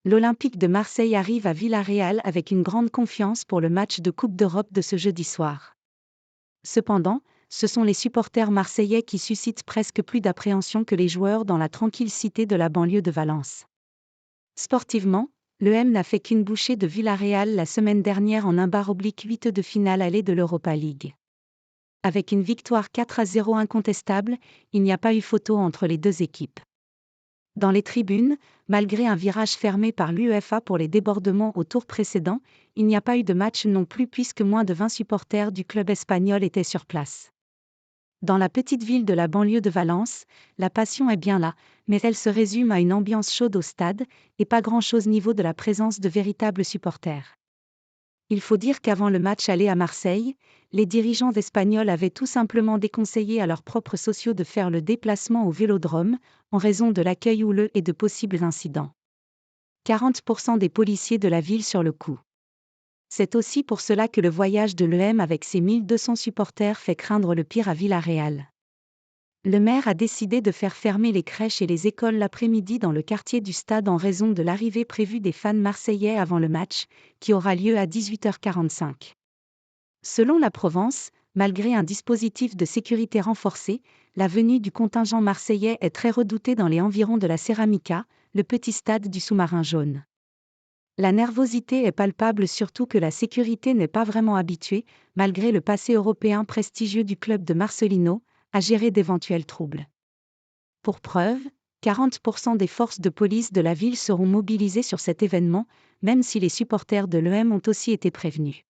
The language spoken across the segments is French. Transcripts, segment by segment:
L'Olympique de Marseille arrive à Villarreal avec une grande confiance pour le match de Coupe d'Europe de ce jeudi soir. Cependant, ce sont les supporters marseillais qui suscitent presque plus d'appréhension que les joueurs dans la tranquille cité de la banlieue de Valence. Sportivement, l'EM n'a fait qu'une bouchée de Villarreal la semaine dernière en un bar-8 de finale aller de l'Europa League. Avec une victoire 4-0 incontestable, il n'y a pas eu photo entre les deux équipes. Dans les tribunes, malgré un virage fermé par l'UEFA pour les débordements au tour précédent, il n'y a pas eu de match non plus puisque moins de 20 supporters du club espagnol étaient sur place. Dans la petite ville de la banlieue de Valence, la passion est bien là, mais elle se résume à une ambiance chaude au stade, et pas grand-chose niveau de la présence de véritables supporters. Il faut dire qu'avant le match aller à Marseille, les dirigeants espagnols avaient tout simplement déconseillé à leurs propres sociaux de faire le déplacement au Vélodrome, en raison de l'accueil houleux et de possibles incidents. 40% des policiers de la ville sur le coup. C'est aussi pour cela que le voyage de l'EM avec ses 1200 supporters fait craindre le pire à Villarreal. Le maire a décidé de faire fermer les crèches et les écoles l'après-midi dans le quartier du stade en raison de l'arrivée prévue des fans marseillais avant le match, qui aura lieu à 18h45. Selon la Provence, malgré un dispositif de sécurité renforcé, la venue du contingent marseillais est très redoutée dans les environs de la Ceramica, le petit stade du sous-marin jaune. La nervosité est palpable surtout que la sécurité n'est pas vraiment habituée, malgré le passé européen prestigieux du club de Marcelino, à gérer d'éventuels troubles. Pour preuve, 40% des forces de police de la ville seront mobilisées sur cet événement, même si les supporters de l'EM ont aussi été prévenus.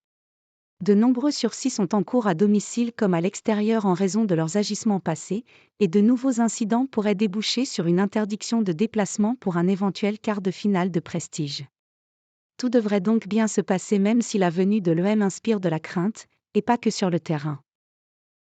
De nombreux sursis sont en cours à domicile comme à l'extérieur en raison de leurs agissements passés, et de nouveaux incidents pourraient déboucher sur une interdiction de déplacement pour un éventuel quart de finale de prestige. Tout devrait donc bien se passer même si la venue de l'EM inspire de la crainte, et pas que sur le terrain.